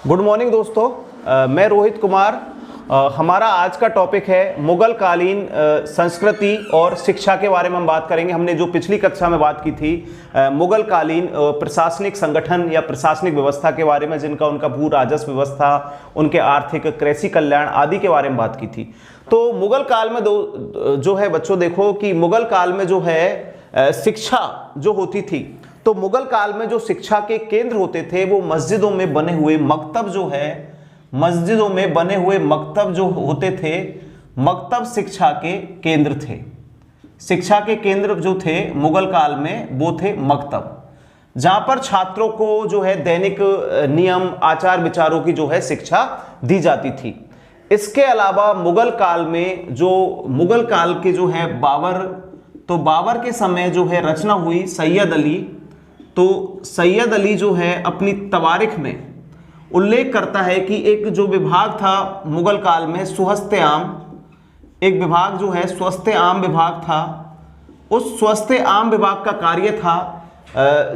Good morning दोस्तों, मैं रोहित कुमार। हमारा आज का टॉपिक है मुगल कालीन संस्कृति और शिक्षा के बारे में हम बात करेंगे। हमने जो पिछली कक्षा में बात की थी मुगल कालीन प्रशासनिक संगठन या प्रशासनिक व्यवस्था के बारे में, जिनका उनका भू राजस्व व्यवस्था, उनके आर्थिक कृषि कल्याण आदि के बारे में बात की थी। तो मुगल काल में जो है बच्चों, देखो कि मुगल काल में जो है शिक्षा जो होती थी, तो मुगल काल में जो शिक्षा के केंद्र होते थे वो मस्जिदों में बने हुए मकतब जो है, मस्जिदों में बने हुए मकतब जो होते थे, मकतब शिक्षा के केंद्र थे। शिक्षा के केंद्र जो थे मुगल काल में वो थे मकतब, जहां पर छात्रों को जो है दैनिक नियम आचार विचारों की जो है शिक्षा दी जाती थी। इसके अलावा मुगल काल में जो मुगल काल के जो है बाबर के समय जो है रचना हुई सैयद अली। तो सैयद अली जो है अपनी तवारिख में उल्लेख करता है कि एक जो विभाग था मुगल काल में स्वस्ते आम, एक विभाग जो है स्वस्ते आम विभाग था। उस स्वस्ते आम विभाग का कार्य था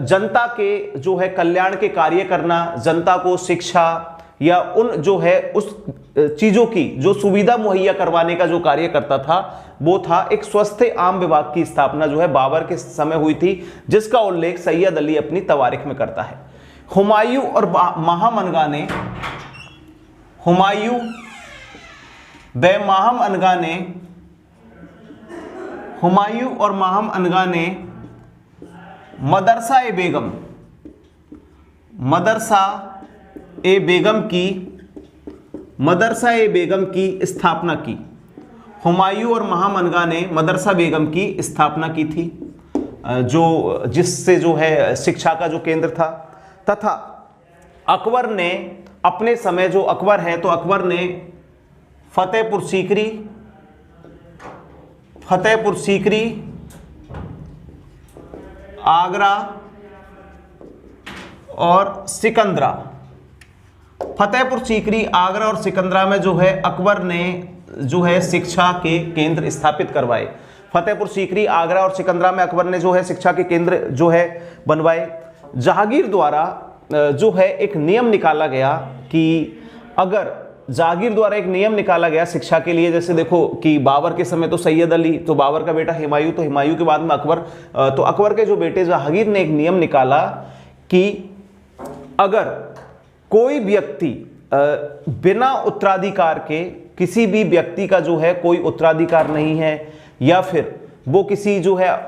जनता के जो है कल्याण के कार्य करना, जनता को शिक्षा या उन जो है उस चीजों की जो सुविधा मुहैया करवाने का जो कार्य करता था वो था एक स्वस्ते आम विभाग की स्थापना जो है बाबर के समय हुई थी, जिसका उल्लेख सैयद अली अपनी तवारिख में करता है। हुमायूं और माहम अनगा ने मदरसा ए बेगम की स्थापना की। हुमायूं और माहम अनगा ने मदरसा बेगम की स्थापना की थी, जो जिससे जो है शिक्षा का जो केंद्र था। तथा अकबर ने अपने समय, जो अकबर है तो अकबर ने फतेहपुर सीकरी, आगरा और सिकंदरा, फतेहपुर सीकरी, आगरा और सिकंदरा में जो है अकबर ने जो है शिक्षा के केंद्र स्थापित करवाए। फतेहपुर सीकरी, आगरा और सिकंदरा में अकबर ने जो है शिक्षा के केंद्र जो है बनवाए। जहांगीर द्वारा जो है एक नियम निकाला गया कि अगर जहांगीर द्वारा एक नियम निकाला गया शिक्षा के लिए, जैसे देखो कि बाबर के समय तो सैयद अली, तो बाबर का बेटा हुमायूं, तो हुमायूं के बाद में अकबर, तो अकबर के जो बेटे जहांगीर ने एक नियम निकाला कि अगर कोई व्यक्ति बिना उत्तराधिकार के, किसी भी व्यक्ति का जो है कोई उत्तराधिकार नहीं है, या फिर वो किसी जो है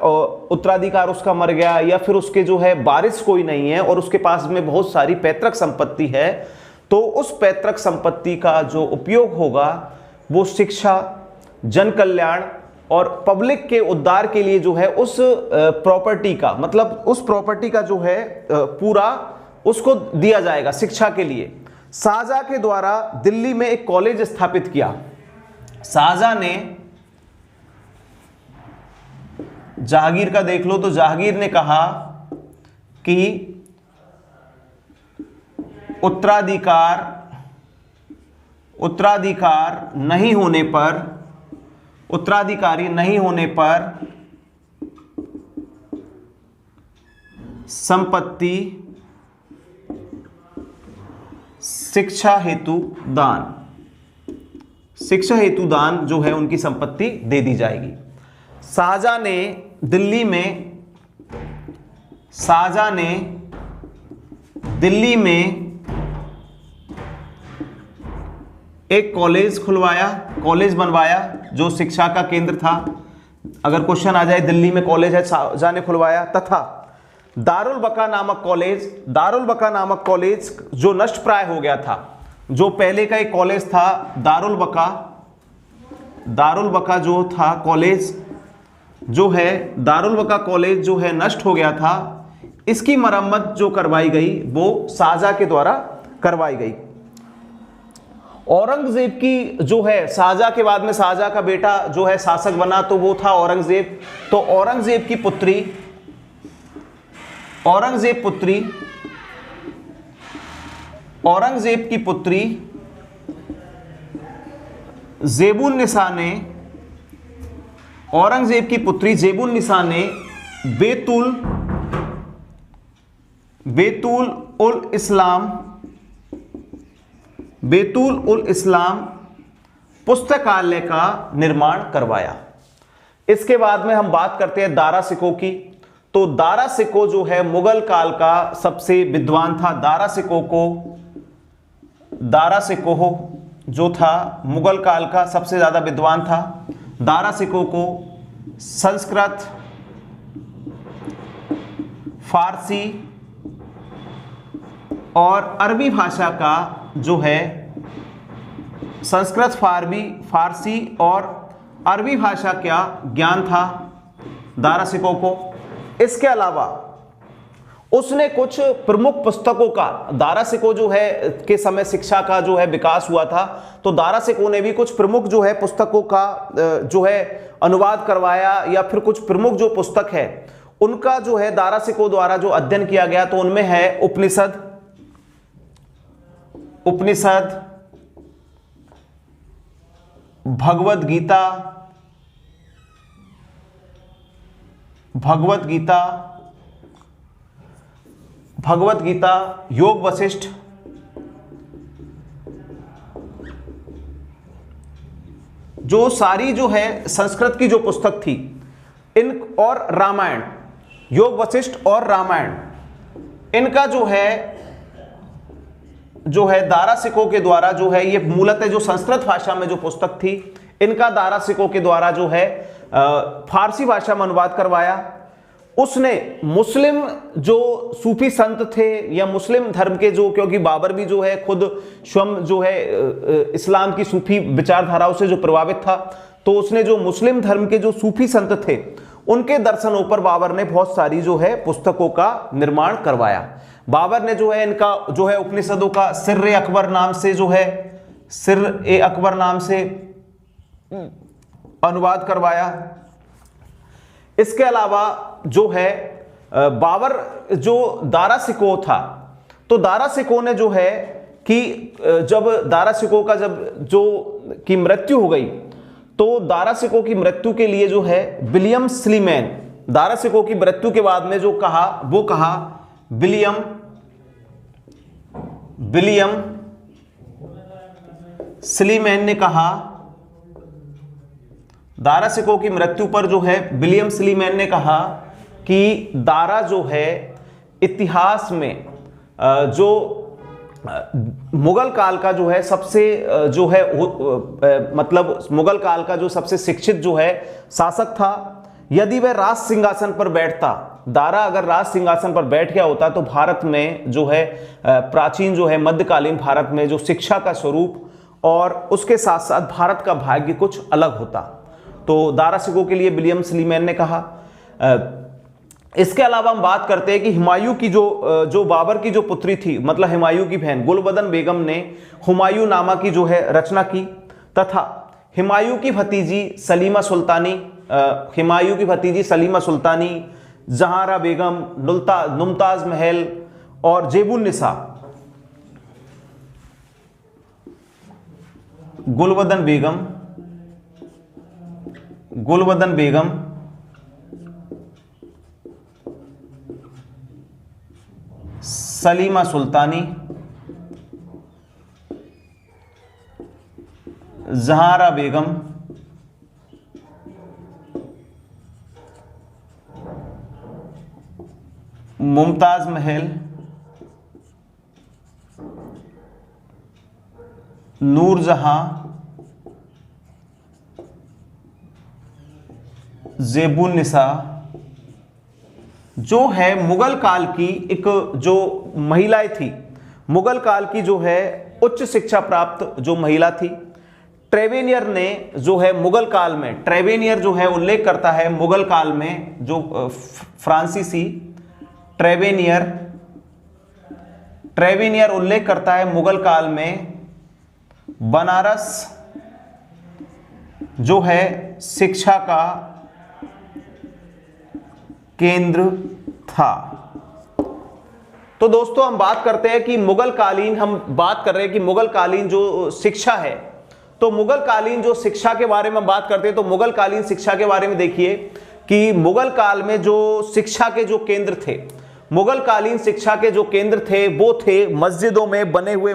उत्तराधिकार उसका मर गया, या फिर उसके जो है वारिस कोई नहीं है और उसके पास में बहुत सारी पैतृक संपत्ति है, तो उस पैतृक संपत्ति का जो उपयोग होगा वो शिक्षा, जन कल्याण और पब्लिक के उद्धार के लिए जो है उस प्रॉपर्टी का, मतलब उस प्रॉपर्टी का जो है पूरा उसको दिया जाएगा शिक्षा के लिए। शाहजहां के द्वारा दिल्ली में एक कॉलेज स्थापित किया। शाहजहां ने, जहांगीर का देख लो, तो जहांगीर ने कहा कि उत्तराधिकारी नहीं होने पर संपत्ति शिक्षा हेतु दान जो है उनकी संपत्ति दे दी जाएगी। शाहजहां ने दिल्ली में एक कॉलेज बनवाया जो शिक्षा का केंद्र था। अगर क्वेश्चन आ जाए दिल्ली में कॉलेज है, शाहजहां ने खुलवाया। तथा दारुल बका नामक कॉलेज जो नष्ट प्राय हो गया था, जो पहले का एक कॉलेज था दारुल बका जो था कॉलेज जो है, दारुल बका कॉलेज जो है नष्ट हो गया था, इसकी मरम्मत जो करवाई गई वो शाहजहां के द्वारा करवाई गई। औरंगजेब की जो है, शाहजहां के बाद में शाहजहां का बेटा जो है शासक बना, तो वो था औरंगजेब। तो औरंगजेब की पुत्री जेबुन्निसा ने बेतुल उल इस्लाम बैतुल उल इस्लाम पुस्तकालय का निर्माण करवाया। इसके बाद में हम बात करते हैं दारा शिकोह की। तो दारा शिकोह जो है मुगल काल का सबसे विद्वान था। दारा शिकोह जो था मुगल काल का सबसे ज्यादा विद्वान था। दारा शिकोह को संस्कृत, फारसी और अरबी भाषा का जो है संस्कृत, फारसी और अरबी भाषा का ज्ञान था दारा शिकोह को। इसके अलावा उसने कुछ प्रमुख पुस्तकों का, दारा शिकोह जो है के समय शिक्षा का जो है विकास हुआ था, तो दारा शिकोह ने भी कुछ प्रमुख जो है पुस्तकों का जो है अनुवाद करवाया, या फिर कुछ प्रमुख जो पुस्तक है उनका जो है दारा शिकोह द्वारा जो अध्ययन किया गया। तो उनमें है उपनिषद, भगवत गीता, योग वशिष्ठ, जो सारी जो है संस्कृत की जो पुस्तक थी इन, और रामायण, योग वशिष्ठ और रामायण, इनका जो है दारा शिकोह के द्वारा जो है, ये मूलतः जो संस्कृत भाषा में जो पुस्तक थी इनका दारा शिकोह के द्वारा जो है फारसी भाषा में अनुवाद करवाया। उसने मुस्लिम जो सूफी संत थे या मुस्लिम धर्म के जो, क्योंकि बाबर भी जो है खुद स्वयं जो है इस्लाम की सूफी विचारधाराओं से जो प्रभावित था, तो उसने जो मुस्लिम धर्म के जो सूफी संत थे उनके दर्शनों पर बाबर ने बहुत सारी जो है पुस्तकों का निर्माण करवाया। बाबर ने जो है इनका जो है उपनिषदों का सिर्र अकबर नाम से अनुवाद करवाया। इसके अलावा जो है बाबर जो दारा शिकोह था, तो दारा शिकोह ने जो है कि जब दारा शिकोह का की मृत्यु हो गई, तो दारा शिकोह की मृत्यु के लिए जो है विलियम स्लीमैन, दारा शिकोह की मृत्यु के बाद में जो कहा वो कहा विलियम स्लीमैन ने कहा, दारा शिकोह की मृत्यु पर जो है विलियम स्लीमैन ने कहा कि दारा जो है इतिहास में जो मुगल काल का जो है सबसे जो है मतलब मुगल काल का जो सबसे शिक्षित जो है शासक था। यदि वह राज सिंहासन पर बैठता, दारा अगर राज सिंहासन पर बैठ गया होता, तो भारत में जो है प्राचीन जो है मध्यकालीन भारत में जो शिक्षा का स्वरूप और उसके साथ साथ भारत का भाग्य कुछ अलग होता। तो दारा शिकोह के लिए विलियम स्लीमैन ने कहा। इसके अलावा हम बात करते हैं कि हुमायूं की जो बाबर की जो पुत्री थी, मतलब हुमायूं की बहन गुलबदन बेगम ने हुमायूं नामा की जो है रचना की, तथा हुमायूं की भतीजी सलीमा सुल्तानी, जहारा बेगम, मुमताज महल और जेबुन निसा, गुलबदन बेगम सलीमा सुल्तानी, जहारा बेगम, मुमताज महल, नूरजहां, जेबुन निसा जो है मुगल काल की एक जो महिलाएं थी, मुगल काल की जो है उच्च शिक्षा प्राप्त जो महिला थी। ट्रेवेनियर ने जो है मुगल काल में, ट्रेवेनियर जो है उल्लेख करता है मुगल काल में, जो फ्रांसीसी ट्रेवेनियर उल्लेख करता है मुगल काल में बनारस जो है शिक्षा का केंद्र था। तो दोस्तों हम बात करते हैं कि मुगल कालीन, हम बात कर रहे हैं कि मुगल कालीन जो शिक्षा है, तो मुगल कालीन जो शिक्षा के बारे में बात करते हैं, तो मुगल कालीन शिक्षा के बारे में देखिए कि मुगल काल में जो शिक्षा के जो केंद्र थे, मुगल कालीन शिक्षा के जो केंद्र थे वो थे मस्जिदों में बने हुए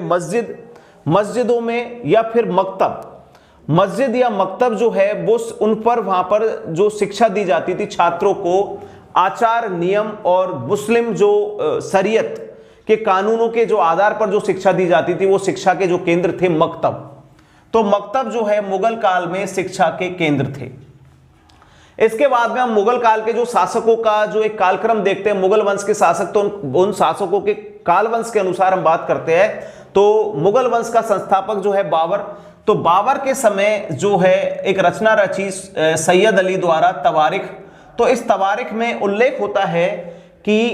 मस्जिदों में या फिर मकतब, मस्जिद या मकतब जो है वो उन पर वहां पर जो शिक्षा दी जाती थी छात्रों को, आचार नियम और मुस्लिम जो शरीयत के कानूनों के जो आधार पर जो शिक्षा दी जाती थी वो शिक्षा के जो केंद्र थे मकतब। तो मकतब जो है मुगल काल में शिक्षा के केंद्र थे। इसके बाद में हम मुगल काल के जो शासकों का जो एक कालक्रम देखते हैं, मुगल वंश के शासक, तो उन शासकों के काल वंश के अनुसार हम बात करते हैं। तो मुगल वंश का संस्थापक जो है बाबर, तो बाबर के समय जो है एक रचना रची सैयद अली द्वारा तवारिख। तो इस तवारिख में उल्लेख होता है कि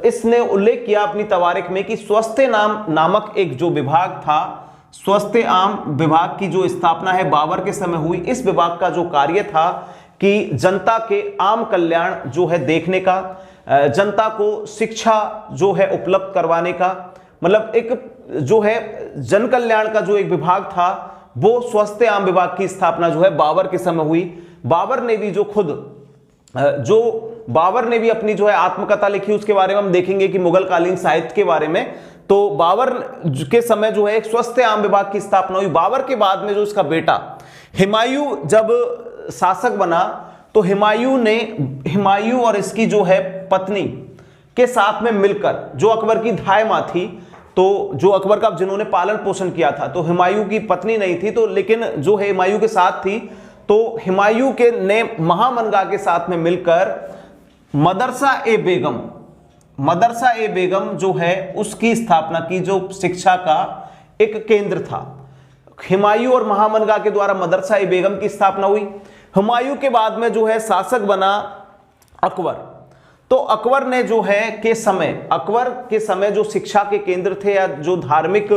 इसने उल्लेख किया अपनी तवारिख में कि स्वस्थ नाम नामक एक जो विभाग था, स्वस्थ आम विभाग की जो स्थापना है बाबर के समय हुई। इस विभाग का जो कार्य था कि जनता के आम कल्याण जो है देखने का, जनता को शिक्षा जो है उपलब्ध करवाने का, मतलब एक जो है जन कल्याण का जो एक विभाग था वो स्वस्थ आम विभाग की स्थापना जो है बाबर के समय हुई। बाबर ने भी अपनी जो है आत्मकथा लिखी, उसके बारे में हम देखेंगे कि मुगल कालीन साहित्य के बारे में। तो बाबर के समय जो है एक स्वस्थ आम विभाग की स्थापना हुई। बाबर के बाद में जो उसका बेटा हुमायूं जब शासक बना, तो हुमायूं और इसकी जो है पत्नी के साथ में मिलकर, जो अकबर की धाय मां थी, तो जो अकबर का जिन्होंने पालन पोषण किया था, तो हुमायूं की पत्नी नहीं थी, तो लेकिन जो है हुमायूं के साथ थी, तो हुमायूं के ने महामनगा के साथ में मिलकर मदरसा ए बेगम जो है उसकी स्थापना की, जो शिक्षा का एक केंद्र था। हुमायूं और महामनगा के द्वारा मदरसा ए बेगम की स्थापना हुई। हुमायूं के बाद में जो है शासक बना अकबर। तो अकबर के समय जो शिक्षा के केंद्र थे या जो धार्मिक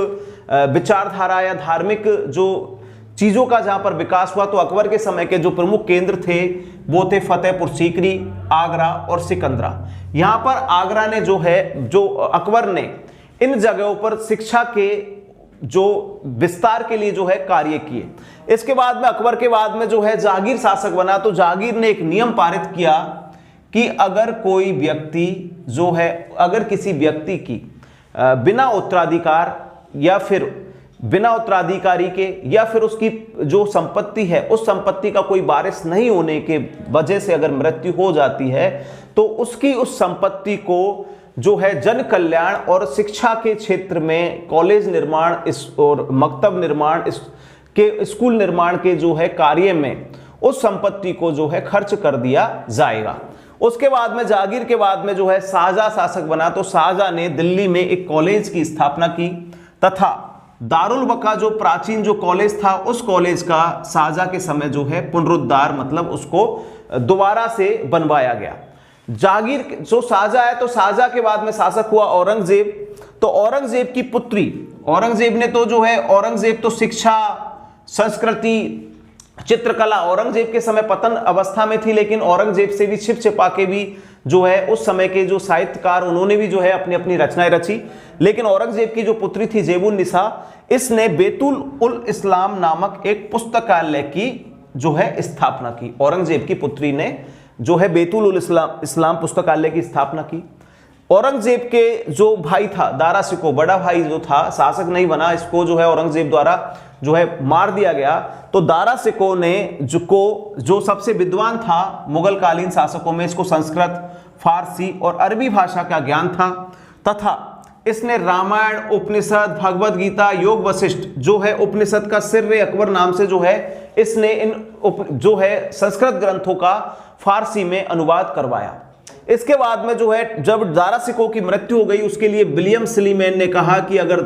विचारधारा या धार्मिक जो चीजों का जहां पर विकास हुआ, तो अकबर के समय के जो प्रमुख केंद्र थे वो थे फतेहपुर सीकरी, आगरा और सिकंदरा। यहां पर आगरा ने जो अकबर ने इन जगहों पर शिक्षा के जो विस्तार के लिए जो है कार्य किए। इसके बाद में अकबर के बाद में जो है जहांगीर शासक बना। तो जहांगीर ने एक नियम पारित किया कि अगर किसी व्यक्ति की बिना उत्तराधिकार या फिर बिना उत्तराधिकारी के या फिर उसकी जो संपत्ति है उस संपत्ति का कोई वारिस नहीं होने के वजह से अगर मृत्यु हो जाती है, तो उसकी उस संपत्ति को जो है जन कल्याण और शिक्षा के क्षेत्र में कॉलेज निर्माण और मकतब निर्माण स्कूल निर्माण के जो है कार्य में उस संपत्ति को जो है खर्च कर दिया जाएगा। उसके बाद में जहांगीर के बाद में जो है शाहजहां शासक बना। तो शाहजहां ने दिल्ली में एक कॉलेज की स्थापना की तथा दारुल बका जो प्राचीन जो कॉलेज था उस कॉलेज का शाहजहां के समय जो है पुनरुद्धार, मतलब उसको दोबारा से बनवाया गया। जहांगीर जो शाहजहां है, तो शाहजहां के बाद में शासक हुआ औरंगजेब। तो औरंगजेब की पुत्री, औरंगजेब तो शिक्षा, संस्कृति, चित्रकला, औरंगजेब के समय पतन अवस्था में थी, लेकिन औरंगजेब से भी छिप छिपा के भी जो है उस समय के जो साहित्यकार उन्होंने भी जो है अपनी अपनी रचनाएं रची। लेकिन औरंगजेब की जो पुत्री थी जेबुन निसा, इसने बेतुल उल इस्लाम नामक एक पुस्तकालय की जो है स्थापना की। औरंगजेब की पुत्री ने जो है बेतुल उल इस्लाम पुस्तकालय की स्थापना की। औरंगजेब के जो भाई था दारा शिकोह, बड़ा भाई जो था, शासक नहीं बना, इसको जो है औरंगजेब द्वारा जो है मार दिया गया। तो दारा शिकोह ने जो सबसे विद्वान था मुगल कालीन शासकों में, इसको संस्कृत, फारसी और अरबी भाषा का ज्ञान था तथा इसने रामायण, उपनिषद, भगवद गीता, योग वशिष्ठ जो है उपनिषद का सिर्र अकबर नाम से जो है इसने इन जो है संस्कृत ग्रंथों का फारसी में अनुवाद करवाया। इसके बाद में जो है जब दारा शिकोह की मृत्यु हो गई, उसके लिए विलियम सिलीमैन ने कहा कि अगर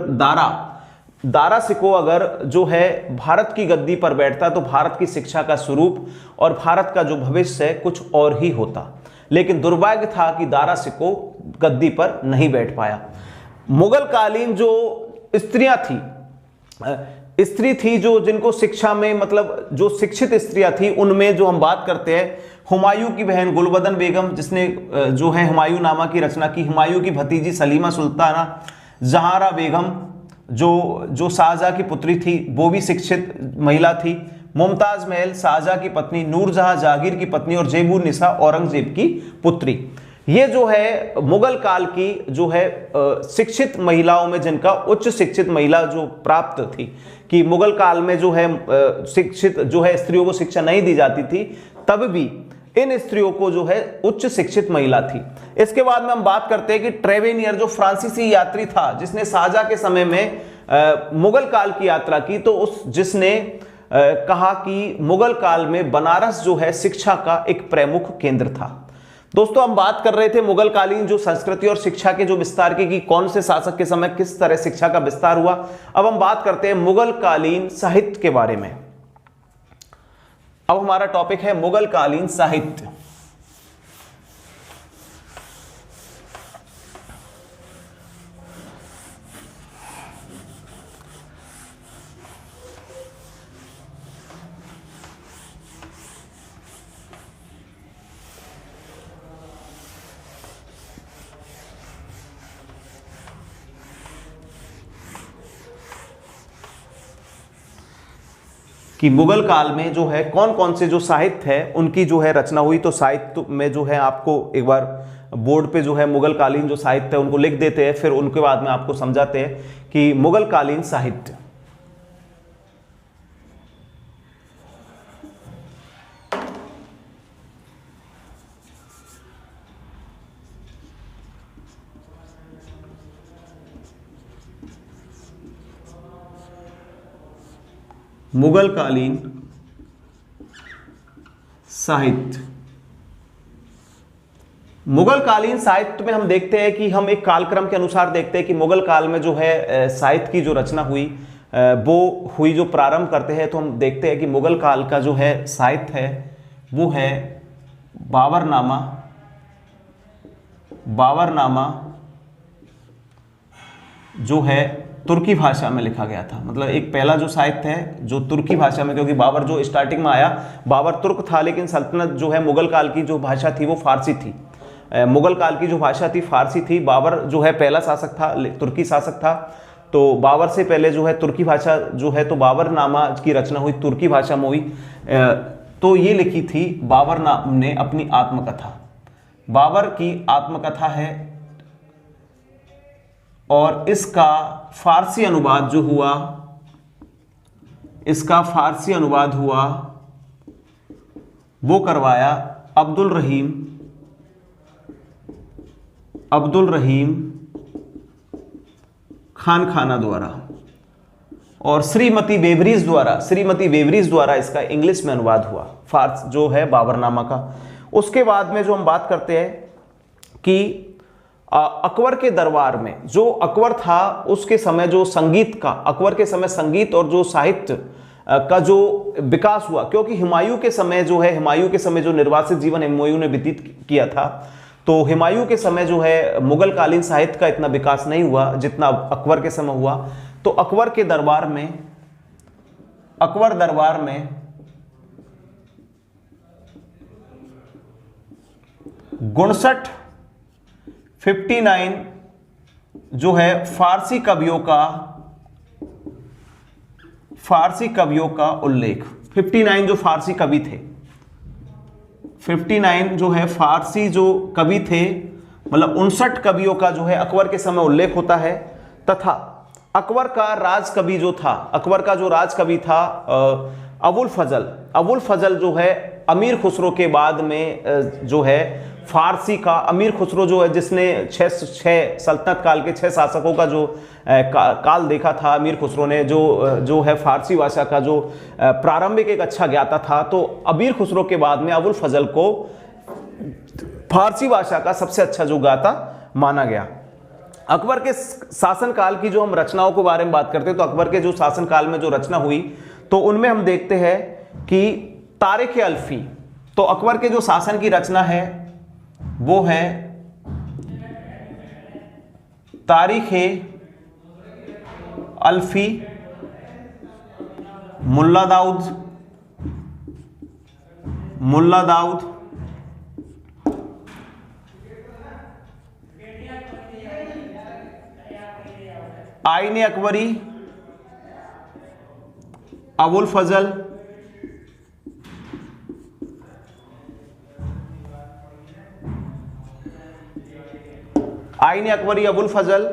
दारा शिकोह अगर जो है भारत की गद्दी पर बैठता तो भारत की शिक्षा का स्वरूप और भारत का जो भविष्य है कुछ और ही होता। लेकिन दुर्भाग्य था कि दारा शिकोह गद्दी पर नहीं बैठ पाया। मुगल कालीन जो स्त्री थी जो जिनको शिक्षा में, मतलब जो शिक्षित स्त्रियां थी, उनमें जो हम बात करते हैं हुमायूं की बहन गुलबदन बेगम, जिसने जो है हुमायूं नामा की रचना की, हुमायूं की भतीजी सलीमा सुल्ताना, जहारा बेगम जो शाहजहां की पुत्री थी वो भी शिक्षित महिला थी, मुमताज महल शाहजहां की पत्नी, नूरजहां जहांगीर की पत्नी और जेबुन निसा औरंगजेब की पुत्री। ये जो है मुगल काल की जो है शिक्षित महिलाओं में, जिनका उच्च शिक्षित महिला जो प्राप्त थी, कि मुगल काल में जो है शिक्षित जो है स्त्रियों को शिक्षा नहीं दी जाती थी, तब भी इन स्त्रियों को जो है उच्च शिक्षित महिला थी। इसके बाद में हम बात करते हैं कि ट्रेवेनियर जो फ्रांसीसी यात्री था, जिसने शाहजहां के समय में मुगल काल की यात्रा की, तो उस जिसने कहा कि मुगल काल में बनारस जो है शिक्षा का एक प्रमुख केंद्र था। दोस्तों हम बात कर रहे थे मुगल कालीन जो संस्कृति और शिक्षा के जो विस्तार की कि कौन से शासक के समय किस तरह शिक्षा का विस्तार हुआ। अब हम बात करते हैं मुगल कालीन साहित्य के बारे में। अब हमारा टॉपिक है मुगल कालीन साहित्य। कि मुगल काल में जो है कौन कौन से जो साहित्य है उनकी जो है रचना हुई। तो साहित्य में जो है आपको एक बार बोर्ड पे जो है मुगल कालीन जो साहित्य है उनको लिख देते हैं, फिर उनके बाद में आपको समझाते हैं कि मुगल कालीन साहित्य। मुगल कालीन साहित्य। मुगल कालीन साहित्य में हम देखते हैं कि हम एक कालक्रम के अनुसार देखते हैं कि मुगल काल में जो है साहित्य की जो रचना हुई वो हुई। जो प्रारंभ करते हैं तो हम देखते हैं कि मुगल काल का जो है साहित्य है वो है बाबरनामा। बाबरनामा जो है तुर्की भाषा में लिखा गया था। मतलब एक पहला जो साहित्य है जो तुर्की भाषा में, क्योंकि बाबर जो स्टार्टिंग में आया, बाबर तुर्क था, लेकिन सल्तनत जो है मुगल काल की जो भाषा थी वो फारसी थी। मुगल काल की जो भाषा थी फारसी थी। बाबर जो है पहला शासक था, तुर्की शासक था। तो बाबर से पहले जो है तुर्की भाषा जो है, तो बाबरनामा की रचना हुई तुर्की भाषा में हुई। तो ये लिखी थी बाबर ने अपनी आत्मकथा। बाबर की आत्मकथा है और इसका फारसी अनुवाद जो हुआ, इसका फारसी अनुवाद हुआ वो करवाया अब्दुल रहीम खाना द्वारा और श्रीमती बेवरीज द्वारा इसका इंग्लिश में अनुवाद हुआ फारस जो है बाबरनामा का। उसके बाद में जो हम बात करते हैं कि अकबर के दरबार में जो अकबर था उसके समय जो संगीत का, अकबर के समय संगीत और जो साहित्य का जो विकास हुआ, क्योंकि हुमायूं के समय जो निर्वासित जीवन हुमायूं ने व्यतीत किया था, तो हुमायूं के समय जो है मुगल कालीन साहित्य का इतना विकास नहीं हुआ जितना अकबर के समय हुआ। तो अकबर दरबार में 59 जो है फारसी कवियों का उल्लेख। 59 जो फारसी कवि थे, 59 जो है फारसी जो कवि थे, मतलब 59 कवियों का जो है अकबर के समय उल्लेख होता है। तथा अकबर का राजकवि जो था, अकबर का जो राजकवि था अबुल फजल जो है अमीर खुसरो के बाद में जो है फारसी का, अमीर खुसरो जो है जिसने छह सल्तनत काल के 6 शासकों का जो काल देखा था, अमीर खुसरो ने जो है फारसी भाषा का जो प्रारंभिक एक अच्छा ज्ञाता था। तो अमीर खुसरो के बाद में अबुल फजल को फारसी भाषा का सबसे अच्छा जो ज्ञाता माना गया। अकबर के शासनकाल की जो हम रचनाओं के बारे में बात करते हैं, तो अकबर के जो शासनकाल में जो रचना हुई तो उनमें हम देखते हैं कि तारीख अल्फी। तो अकबर के जो शासन की रचना है वो है तारीख अल्फी। मुल्ला दाऊद आईने अकबरी, अबुल फजल, आईन अकबरी अबुल फजल,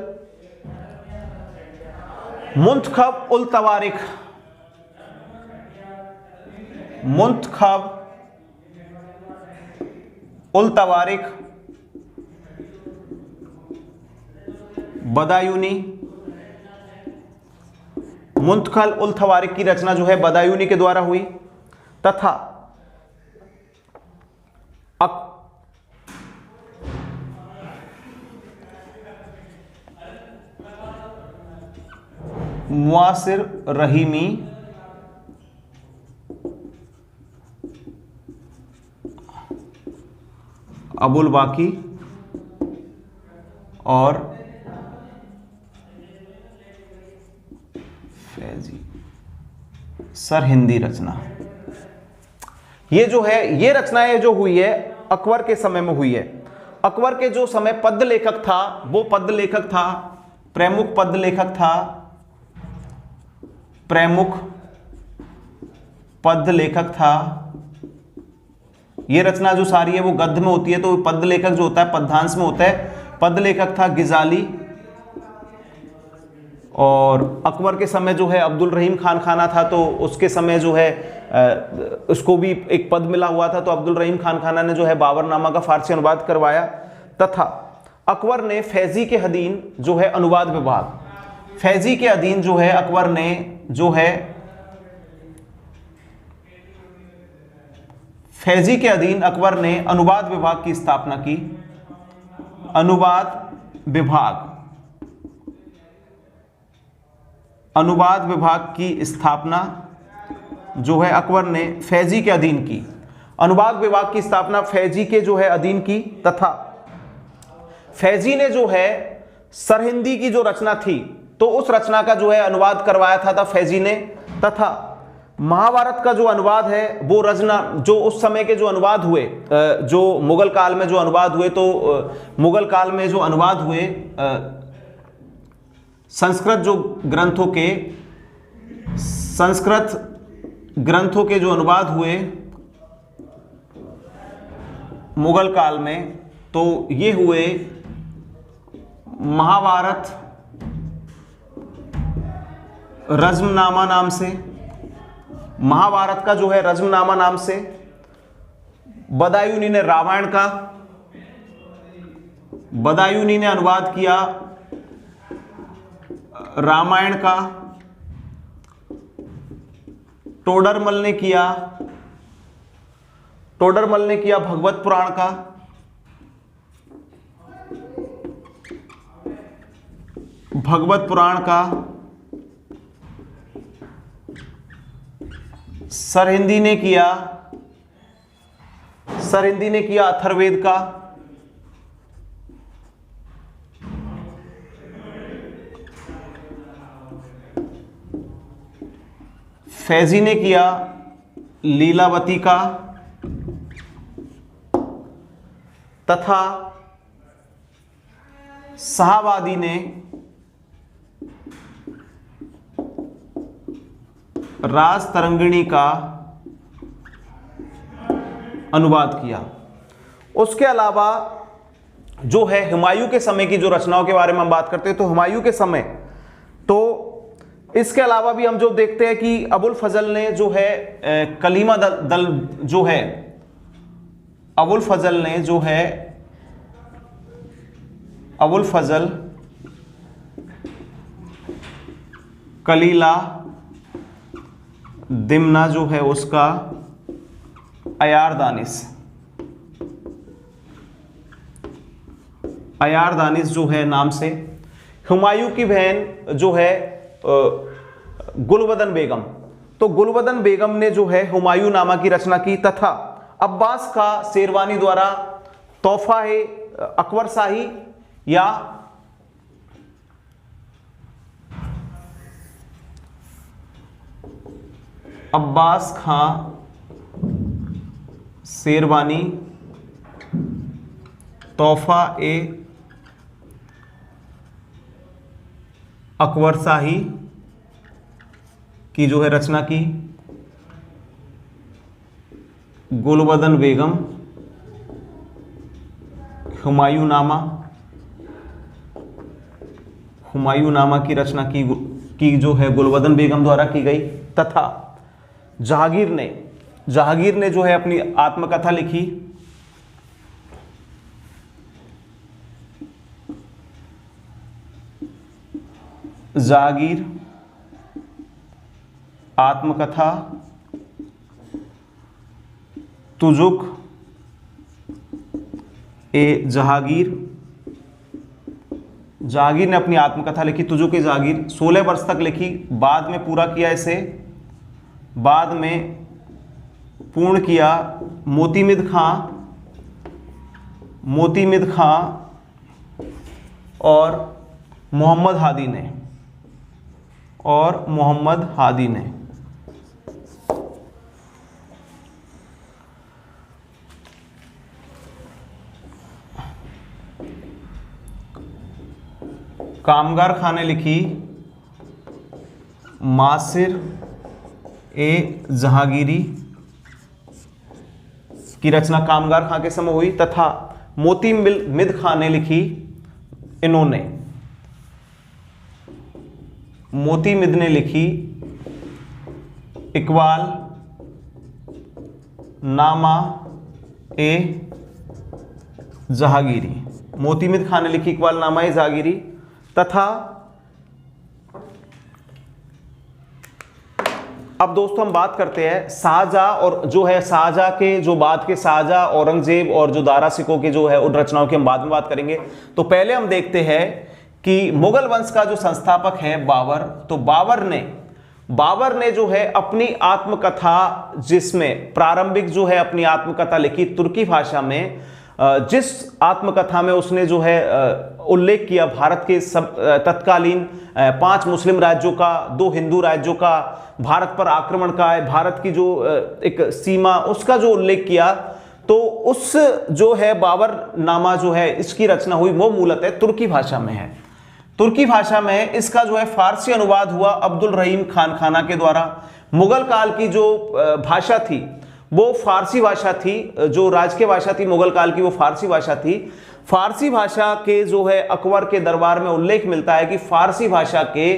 मुंतखब उल तवारिख, मुंतखब उल तवारिख, बदायूनी, मुंतखल उल तवारिख की रचना जो है बदायूनी के द्वारा हुई, तथा मुआसिर रहीमी अबुल बाकी और फैजी सरहिंदी रचना। ये जो है, ये रचनाएं जो हुई है अकबर के समय में हुई है। अकबर के जो समय पद्य लेखक था वो पद्य लेखक था, प्रमुख पद्य लेखक था, प्रमुख पद्य लेखक था। ये रचना जो सारी है वो गद्य में होती है, तो पद्य लेखक जो होता है पद्यांश में होता है। पद्य लेखक था गिजाली, और अकबर के समय जो है अब्दुल रहीम खान खाना था, तो उसके समय जो है उसको भी एक पद मिला हुआ था, तो अब्दुल रहीम खान खाना ने जो है बाबरनामा का फारसी अनुवाद करवाया। तथा अकबर ने फैजी के अधीन जो है अनुवाद विभाग, फैजी के अधीन जो है अकबर ने जो है फैजी के अधीन अकबर ने अनुवाद विभाग की स्थापना की। अनुवाद विभाग की स्थापना जो है अकबर ने फैजी के अधीन की। अनुवाद विभाग की स्थापना फैजी के जो है अधीन की, तथा फैजी ने जो है सरहिंदी की जो रचना थी तो उस रचना का जो है अनुवाद करवाया था फैजी ने। तथा महाभारत का जो अनुवाद है वो रचना जो उस समय के जो अनुवाद हुए, जो मुगल काल में जो अनुवाद हुए, तो मुगल काल में जो अनुवाद हुए संस्कृत ग्रंथों के जो अनुवाद हुए मुगल काल में, तो ये हुए महाभारत रज़्मनामा नाम से, महाभारत का जो है रज़्मनामा नाम से। बदायूनी ने रामायण का, बदायूनी ने अनुवाद किया रामायण का। टोडरमल ने किया भगवत पुराण का। सरहिंदी ने किया अथर्ववेद का। फैजी ने किया लीलावती का। तथा शाहवादी ने राज तरंगिणी का अनुवाद किया। उसके अलावा जो है हुमायूं के समय की जो रचनाओं के बारे में हम बात करते हैं, तो हुमायूं के समय, तो इसके अलावा भी हम जो देखते हैं कि अबुल फजल ने जो है कलीमा दल जो है, अबुल फजल कलीला दिमना जो है उसका अयार दानिश जो है नाम से। हुमायूं की बहन जो है गुलबदन बेगम, तो गुलबदन बेगम ने जो है हुमायूं नामा की रचना की। तथा अब्बास का शेरवानी द्वारा तोहफा-ए अकबर शाही या अब्बास खां शेरवानी तोहफा-ए अकबर शाही की जो है रचना की। गुलबदन बेगम हुमायूं नामा हुमायूंनामा की रचना की जो है गुलवदन बेगम द्वारा की गई, तथा जहांगीर ने जो है अपनी आत्मकथा लिखी। जहांगीर आत्मकथा तुजुक ए जहांगीर। जहांगीर ने अपनी आत्मकथा लिखी तुजुक ए जहांगीर, 16 वर्ष तक लिखी, बाद में पूरा किया इसे, बाद में पूर्ण किया मोतीमिद खां और मोहम्मद हादी ने। कामगार खां ने लिखी मासिर ए जहांगीरी की रचना कामगार खां के समय हुई, तथा मोतीमिद खां ने लिखी, इन्होंने मोतीमिद ने लिखी इकबाल नामा ए जहांगीरी। मोतीमिद खां ने लिखी इकबाल नामा ए जहांगीरी, तथा अब दोस्तों हम बात करते हैं शाहजहां, और जो है शाहजहां के जो बाद के शाहजहां, औरंगजेब और जो दारा सिकों के जो है उन रचनाओं की हम बाद में बात करेंगे। तो पहले हम देखते हैं कि मुगल वंश का जो संस्थापक है बाबर, तो बाबर ने जो है अपनी आत्मकथा, जिसमें प्रारंभिक जो है अपनी आत्मकथा लिखी तुर्की भाषा में, जिस आत्मकथा में उसने जो है उल्लेख किया भारत के तत्कालीन 5 मुस्लिम राज्यों का, 2 हिंदू राज्यों का, भारत पर आक्रमण का है, भारत की जो एक सीमा उसका जो उल्लेख किया, तो उस जो है बाबर नामा जो है इसकी रचना हुई वो मूलतः तुर्की भाषा में है। तुर्की भाषा में इसका जो है फारसी अनुवाद हुआ अब्दुल रहीम खान खाना के द्वारा। मुगल काल की जो भाषा थी वो फारसी भाषा थी, जो राजकीय भाषा थी मुगल काल की वो फारसी भाषा थी। फारसी भाषा के जो है अकबर के दरबार में उल्लेख मिलता है कि फारसी भाषा के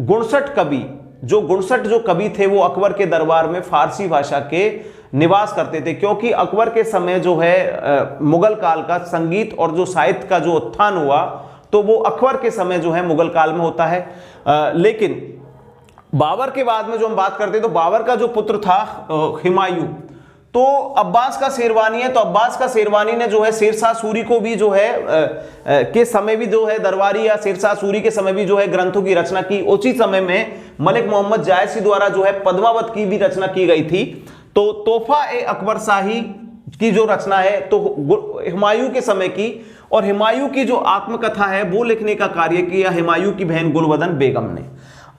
59 जो कवि थे वो अकबर के दरबार में फारसी भाषा के निवास करते थे, क्योंकि अकबर के समय जो है मुगल काल का संगीत और जो साहित्य का जो उत्थान हुआ तो वो अकबर के समय जो है मुगल काल में होता है। लेकिन बाबर के बाद में जो हम बात करते हैं तो बाबर का जो पुत्र था हुमायूं, तो अब्बास का शेरवानी है, तो अब्बास का शेरवानी ने जो है शेरशाह सूरी को भी जो है के समय भी जो है दरबारी या शेरशाह सूरी के समय भी जो है ग्रंथों की रचना की। उसी समय में मलिक मोहम्मद जायसी द्वारा जो है पद्मावत की भी रचना की गई थी। तो तोहफा ए अकबर शाही की जो रचना है तो हुमायूं के समय की, और हुमायूं की जो आत्मकथा है वो लिखने का कार्य किया हुमायूं की बहन गुलवदन बेगम ने।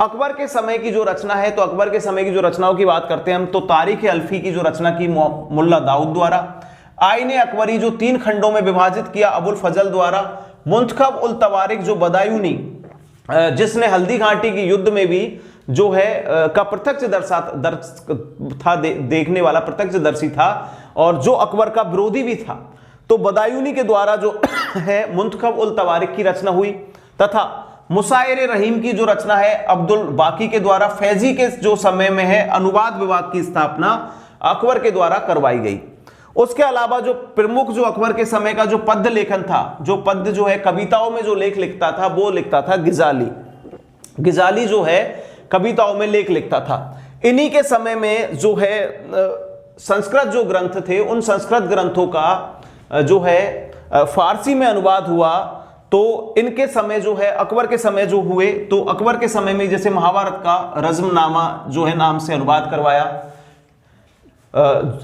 अकबर के समय की जो रचना है, तो अकबर के समय की जो रचनाओं की बात करते हैं हम, तो तारीख अल्फी की जो रचना की मुल्ला दाऊद द्वारा, आईने अकबरी जो 3 खंडों में विभाजित किया अबुल फजल द्वारा, मुंतखब उल तवारिक जो बदायूनी जिसने हल्दी घाटी की युद्ध में भी जो है का देखने वाला प्रत्यक्षदर्शी था और जो अकबर का विरोधी भी था, तो बदायूनी के द्वारा जो है मुंतखब उल तवारिक की रचना हुई, तथा मुसायर रहीम की जो रचना है अब्दुल बाकी के द्वारा, फैजी के जो समय में है अनुवाद विभाग की स्थापना अकबर के द्वारा करवाई गई। उसके अलावा जो प्रमुख जो अकबर के समय का जो पद्य लेखन था, जो पद्य जो है कविताओं में जो लेख लिखता था वो लिखता था गिजाली जो है कविताओं में लेख लिखता था। इन्हीं के समय में जो है संस्कृत जो ग्रंथ थे उन संस्कृत ग्रंथों का जो है फारसी में अनुवाद हुआ। तो इनके समय जो है अकबर के समय जो हुए, तो अकबर के समय में जैसे महाभारत का रज़्मनामा जो है नाम से अनुवाद करवाया।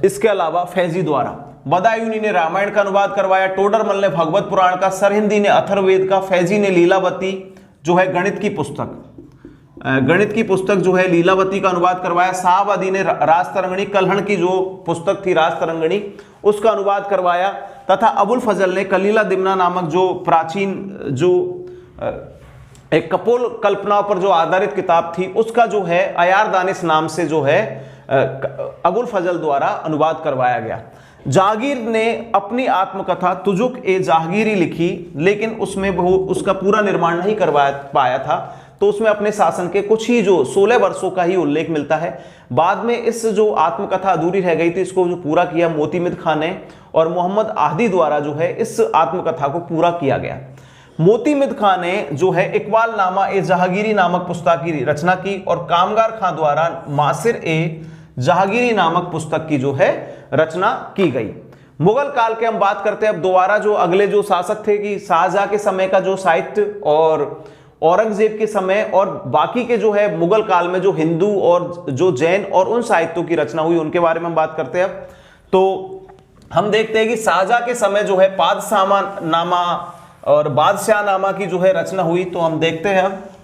इसके अलावा फैजी द्वारा बदायूनी ने रामायण का अनुवाद करवाया, टोडरमल ने भगवत पुराण का, सरहिंदी ने अथर्ववेद का, फैजी ने लीलावती जो है गणित की पुस्तक जो है लीलावती का अनुवाद करवाया, साहबादी ने राजतरंगिणी, कल्हण की जो पुस्तक थी राजतरंगिणी उसका अनुवाद करवाया, तथा अबुल फजल ने कलीला दिमना नामक जो प्राचीन जो एक कपोल कल्पनाओं पर जो आधारित किताब थी उसका जो है अयार दानिश नाम से जो है अबुल फजल द्वारा अनुवाद करवाया गया। जहांगीर ने अपनी आत्मकथा तुजुक ए जहांगीरी लिखी, लेकिन उसमें वो उसका पूरा निर्माण नहीं करवा पाया था। तो उसमें अपने शासन के कुछ ही जो 16 वर्षों का ही उल्लेख मिलता है। बाद में इस जो आत्मकथा अधूरी रह गई थी, इसको जो पूरा किया मोतीमिद खां ने और मोहम्मद आहदी द्वारा जो है इस आत्मकथा को पूरा किया गया। मोतीमिद खां ने जो है इकबाल नामा ए जहांगीरी नामक पुस्तक की रचना की और कामगार खां द्वारा मासिर ए जहांगीरी नामक पुस्तक की जो है रचना की गई। मुगल काल के हम बात करते हैं अब दोबारा, जो अगले जो शासक थे कि शाहजहां के समय का जो साहित्य और औरंगजेब के समय और बाकी के जो है मुगल काल में जो हिंदू और जो जैन और उन साहित्यों की रचना हुई, उनके बारे में हम बात करते हैं अब। तो हम देखते हैं कि शाहजहां के समय जो है पादशाह नामा और बादशाह नामा की जो है रचना हुई। तो हम देखते हैं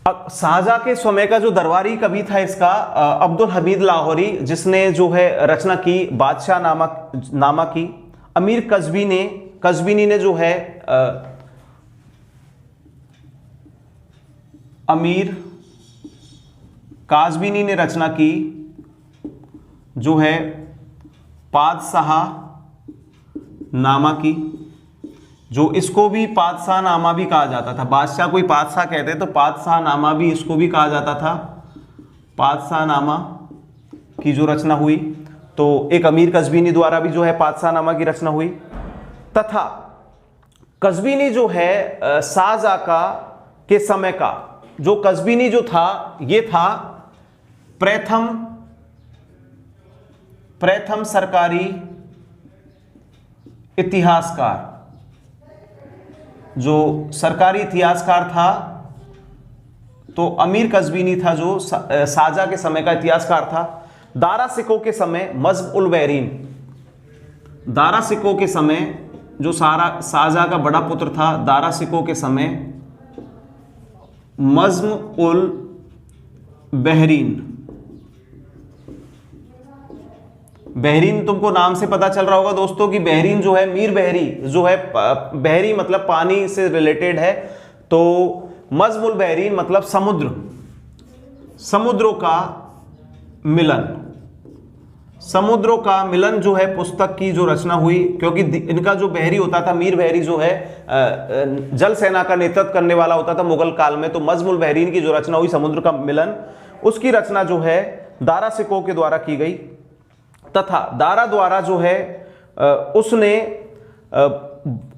अब शाहजहां के समय का जो दरबारी कवि था इसका अब्दुल हमीद लाहौरी, जिसने जो है रचना की बादशाह नामा की। अमीर कज़वीनी ने जो है अमीर काज़वीनी ने रचना की जो है पादशाह नामा की, जो इसको भी पादशाह नामा भी कहा जाता था। बादशाह कोई पादशाह कहते तो पादशाह नामा भी इसको भी कहा जाता था। पादशाह नामा की जो रचना हुई, तो एक अमीर कज़वीनी द्वारा भी जो है पादशाह नामा की रचना हुई। तथा कज़वीनी जो है शाहजहां का के समय का जो कज़वीनी जो था, ये था प्रथम सरकारी इतिहासकार। जो सरकारी इतिहासकार था तो अमीर कज़वीनी था, जो शाहजहां के समय का इतिहासकार था। दारा सिकों के समय मज़्हब उल बहरीन, दारा सिकों के समय जो शाहजहां का बड़ा पुत्र था, दारा सिकों के समय मज़्हब उल बहरीन तुमको नाम से पता चल रहा होगा दोस्तों कि बहरीन जो है मीर बहरी जो है, बहरी मतलब पानी से रिलेटेड है। तो मज़्हब उल बहरीन मतलब समुद्रों का मिलन जो है पुस्तक की जो रचना हुई। क्योंकि इनका जो बहरी होता था, मीर बहरी जो है जल सेना का नेतृत्व करने वाला होता था मुगल काल में। तो मज़्हब उल बहरीन की जो रचना हुई समुद्र का मिलन, उसकी रचना जो है दारा सिकों के द्वारा की गई। तथा दारा द्वारा जो है उसने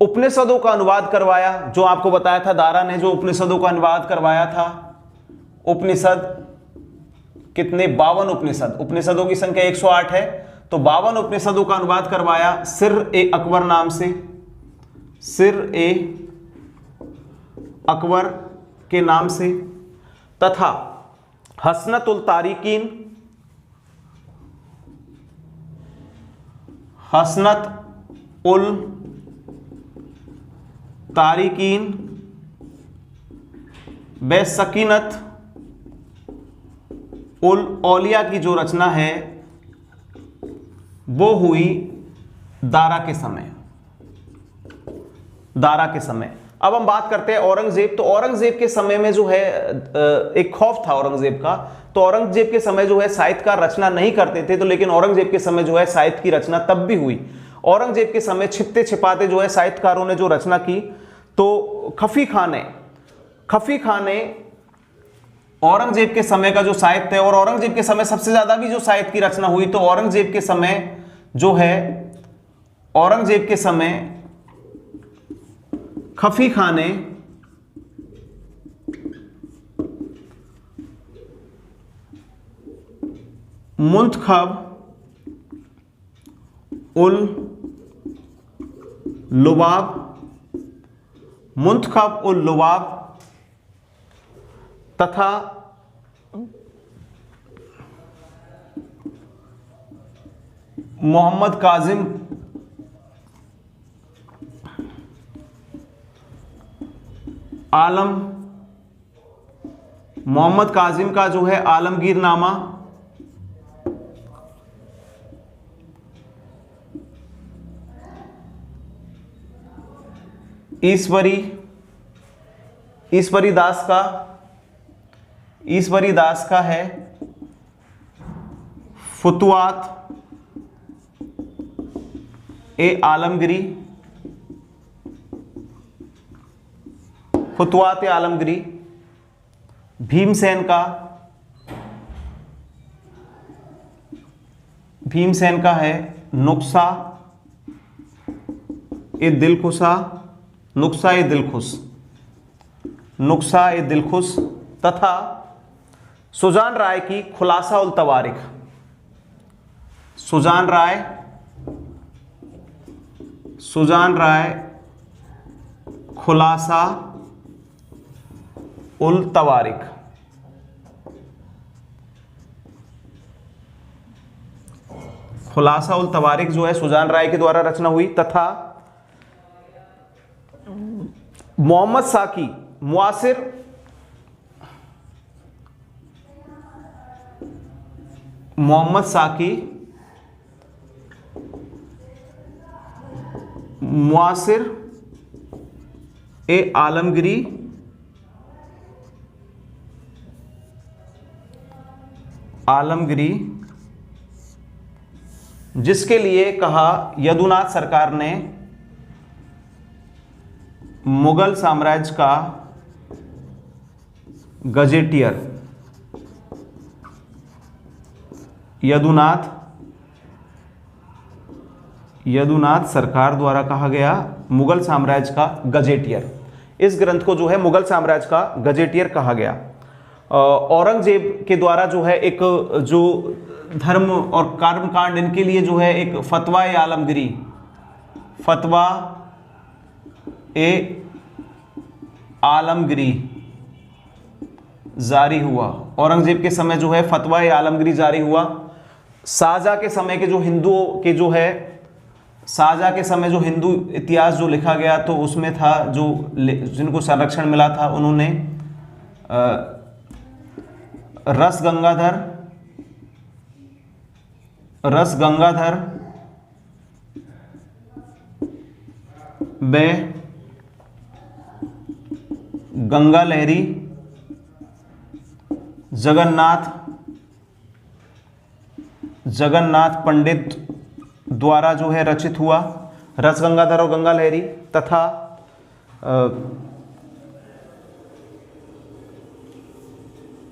उपनिषदों का अनुवाद करवाया। जो आपको बताया था, दारा ने जो उपनिषदों का अनुवाद करवाया था। उपनिषद कितने? 52 उपनिषदों की संख्या 108 है। तो 52 उपनिषदों का अनुवाद करवाया सिर ए अकबर नाम से, सिर ए अकबर के नाम से। तथा हसनत उल तारिकीन, हसनत उल तारिकीन बे सकीनत उल औलिया की जो रचना है वो हुई दारा के समय। अब हम बात करते हैं औरंगजेब। तो औरंगजेब के समय में जो है एक खौफ था औरंगजेब का। तो औरंगजेब के समय जो है साहित्यकार रचना नहीं करते थे, तो लेकिन औरंगजेब के समय जो है साहित्य की रचना तब भी हुई। औरंगजेब के समय छिपते छिपाते जो है साहित्यकारों ने जो रचना की। तो खफी खां ने औरंगजेब के समय का जो साहित्य है, और औरंगजेब के समय सबसे ज्यादा भी जो साहित्य की रचना हुई, तो औरंगजेब के समय जो है, औरंगजेब के समय खफी खां ने मुंतखब उल लुबाब, मुंतखब उल लुबाब तथा मोहम्मद काजिम आलम, मोहम्मद काजिम का जो है आलमगीर नामा, ईश्वरी दास का है फुतुआत ए आलमगिरी, फुतुआत ए आलमगिरी। भीमसेन का है नुक्सा ए दिलखुशा, नुक्सा ए दिलखुश तथा सुजान राय की खुलासा उल तवारिख, सुजान राय खुलासा उल तवारिख। खुलासा उल तवारिख जो है सुजान राय के द्वारा रचना हुई तथा मोहम्मद साकी मुआसिर ए आलमगिरी जिसके लिए कहा यदुनाथ सरकार ने मुगल साम्राज्य का गजेटियर, यदुनाथ सरकार द्वारा कहा गया मुगल साम्राज्य का गजेटियर। इस ग्रंथ को जो है मुगल साम्राज्य का गजेटियर कहा गया। औरंगजेब के द्वारा जो है एक जो धर्म और कर्मकांड इनके लिए जो है एक फतवा ए आलमगिरी जारी हुआ। औरंगजेब के समय जो है फतवा ए आलमगिरी जारी हुआ। शाहजहां के समय के जो हिंदुओं के जो है शाहजहां के समय जो हिंदू इतिहास जो लिखा गया तो उसमें था जो जिनको संरक्षण मिला था उन्होंने रस गंगाधर बे गंगा लहरी जगन्नाथ पंडित द्वारा जो है रचित हुआ। रस गंगाधर और गंगा लहरी तथा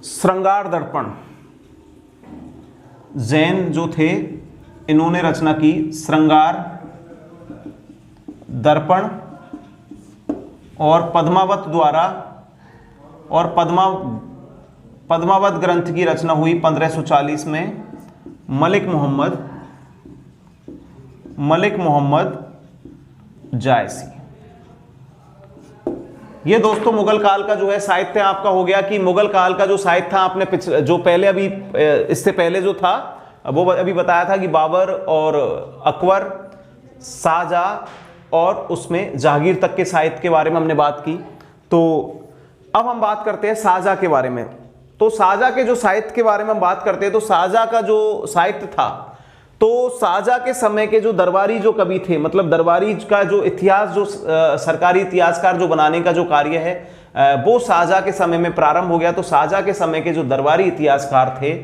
श्रृंगार दर्पण, जैन जो थे इन्होंने रचना की श्रृंगार दर्पण और पद्मावत द्वारा और पद्मावत ग्रंथ की रचना हुई 1540 में मलिक मोहम्मद जायसी। ये दोस्तों मुगल काल का जो है साहित्य आपका हो गया कि मुगल काल का जो साहित्य था आपने जो पहले अभी इससे पहले जो था वो अभी बताया था कि बाबर और अकबर, शाहजहां और उसमें जहांगीर तक के साहित्य के बारे में हमने बात की। तो अब हम बात करते हैं शाहजहां के बारे में। तो शाहजहां के जो साहित्य के बारे में हम बात करते हैं तो शाहजहां का जो साहित्य था तो शाहजहां के समय के जो दरबारी जो कवि थे, मतलब दरबारी का जो इतिहास जो सरकारी इतिहासकार जो बनाने का जो कार्य है वो शाहजहां के समय में प्रारंभ हो गया। तो शाहजहां के समय के जो दरबारी इतिहासकार थे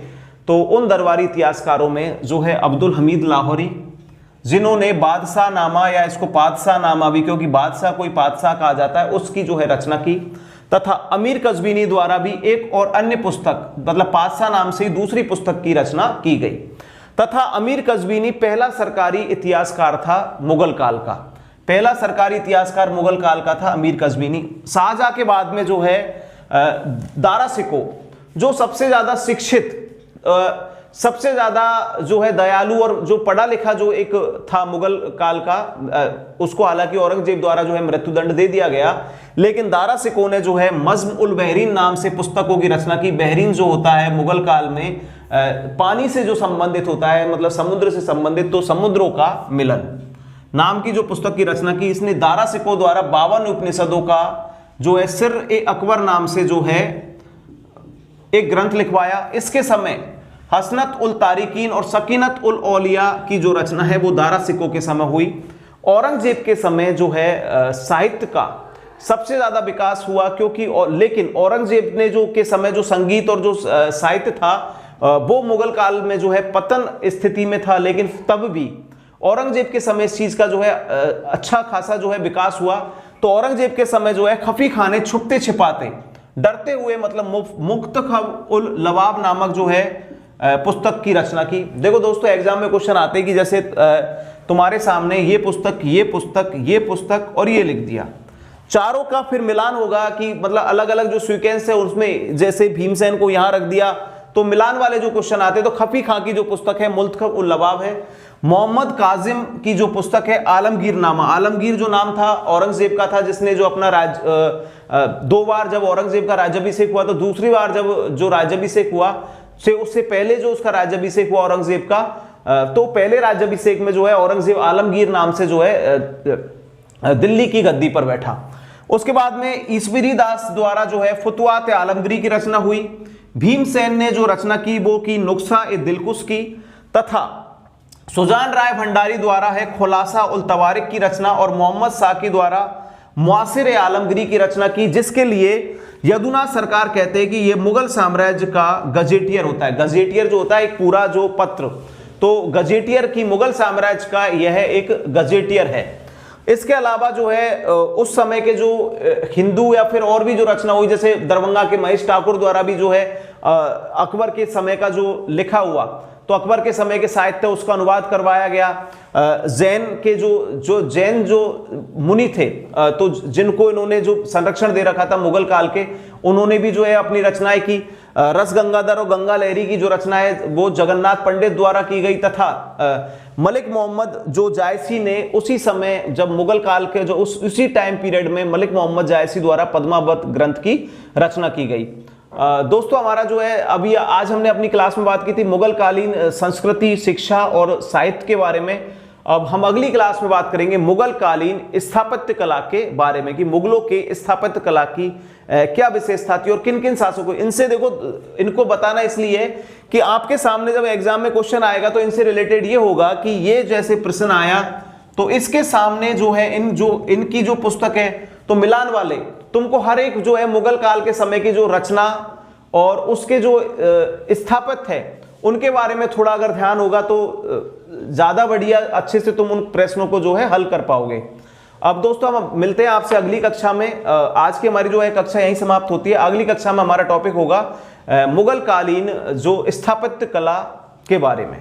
तो उन दरबारी इतिहासकारों में जो है अब्दुल हमीद लाहौरी, जिन्होंने बादशाह नामा या इसको पादशाह नामा भी, क्योंकि बादशाह कोई पादशाह कहा जाता है, उसकी जो है रचना की। तथा अमीर कज़वीनी द्वारा भी एक और अन्य पुस्तक, मतलब पादशाह नाम से ही दूसरी पुस्तक की रचना की गई। तथा अमीर कज़वीनी पहला सरकारी इतिहासकार था मुगल काल का, पहला सरकारी इतिहासकार मुगल काल का था अमीर कज़वीनी। शाहजहां के बाद में जो है दारा शिकोह, जो सबसे ज्यादा शिक्षित सबसे ज्यादा जो है दयालु और जो पढ़ा लिखा जो एक था मुगल काल का, उसको हालांकि औरंगजेब द्वारा जो है मृत्युदंड दे दिया गया, लेकिन दारा सिकों ने जो है मज्म उल बहरीन नाम से पुस्तकों की रचना की। बहरीन जो होता है मुगल काल में पानी से जो संबंधित होता है, मतलब समुद्र से संबंधित, तो समुद्रों का मिलन नाम की जो पुस्तक की रचना की। इसने दारा सिकों द्वारा 52 उपनिषदों का जो है सिर ए अकबर नाम से जो है एक ग्रंथ लिखवाया। इसके समय हसनत उल तारिकीन और सकीनत उल औलिया की जो रचना है वो दारा सिकों के समय हुई। औरंगजेब के समय जो है साहित्य का सबसे ज्यादा विकास हुआ, क्योंकि लेकिन औरंगजेब ने जो के समय जो संगीत और जो साहित्य था वो मुगल काल में जो है पतन स्थिति में था, लेकिन तब भी औरंगजेब के समय इस चीज का जो है अच्छा खासा जो है विकास हुआ। तो औरंगजेब के समय जो है खफी खाने छुपते छिपाते डरते हुए मतलब मुख्तखब उल लवाब नामक जो है पुस्तक की रचना की। देखो दोस्तों, एग्जाम में क्वेश्चन आते हैं कि जैसे तुम्हारे सामने ये पुस्तक, ये पुस्तक, ये पुस्तक और ये लिख दिया, चारों का फिर मिलान होगा कि मतलब अलग अलग जो सीक्वेंस है उसमें, जैसे भीमसेन को यहां रख दिया तो मिलान वाले जो क्वेश्चन आते हैं। तो खफी खां की जो पुस्तक है मुल्तखब उल लवाब है। मोहम्मद काजिम की जो पुस्तक है आलमगीर नामा, आलमगीर जो नाम था औरंगजेब का था, जिसने जो अपना दो बार जब औरंगजेब का राज्याभिषेक हुआ, तो दूसरी बार जब जो राज्याभिषेक हुआ से उससे पहले जो उसका राज्याभिषेक हुआ औरंगजेब का, तो पहले राज्याभिषेक में जो है औरंगजेब आलमगीर नाम से जो है दिल्ली की गद्दी पर बैठा। उसके बाद में ईश्वरी दास द्वारा जो है फुतवात आलमगीरी की रचना हुई। भीमसेन ने जो रचना की वो की नुक्सा ए दिलकुश की, तथा सुजान राय भंडारी द्वारा है खुलासा उल तवारिक की रचना, और मोहम्मद साकी द्वारा मुआसिर आलमगीरी की रचना की, जिसके लिए यदुनाथ सरकार कहते हैं कि ये मुगल साम्राज्य का गजेटियर होता है। गजेटियर जो होता है एक पूरा जो पत्र, तो गजेटियर की मुगल साम्राज्य का यह एक गजेटियर है। इसके अलावा जो है उस समय के जो हिंदू या फिर और भी जो रचना हुई, जैसे दरभंगा के महेश ठाकुर द्वारा भी जो है अकबर के समय का जो लिखा हुआ, तो अकबर के समय के साहित्य उसका अनुवाद करवाया गया। जैन के जो जैन जो मुनि थे, तो जिनको इन्होंने जो संरक्षण दे रखा था मुगल काल के, उन्होंने भी जो है अपनी रचनाएं की। रस गंगाधर और गंगा लहरी की जो रचना है वो जगन्नाथ पंडित द्वारा की गई, तथा मलिक मोहम्मद जो जायसी ने उसी समय जब मुगल काल के जो उसी टाइम पीरियड में मलिक मोहम्मद जायसी द्वारा पद्मावत ग्रंथ की रचना की गई। दोस्तों, हमारा जो है अभी आज हमने अपनी क्लास में बात की थी मुगल कालीन संस्कृति, शिक्षा और साहित्य के बारे में। अब हम अगली क्लास में बात करेंगे मुगल कालीन स्थापत्य कला के बारे में, कि मुगलों के स्थापत्य कला की क्या विशेषता थी और किन किन शासकों। इनसे देखो, इनको बताना इसलिए कि आपके सामने जब एग्जाम में क्वेश्चन आएगा तो इनसे रिलेटेड ये होगा कि ये जैसे प्रश्न आया तो इसके सामने जो है इनकी जो पुस्तक है तो मिलान वाले तुमको हर एक जो है मुगल काल के समय की जो रचना और उसके जो स्थापत्य है उनके बारे में थोड़ा अगर ध्यान होगा तो ज्यादा बढ़िया अच्छे से तुम उन प्रश्नों को जो है हल कर पाओगे। अब दोस्तों, हम मिलते हैं आपसे अगली कक्षा में। आज की हमारी जो है कक्षा यहीं समाप्त होती है। अगली कक्षा में हमारा टॉपिक होगा मुगल कालीन जो स्थापत्य कला के बारे में।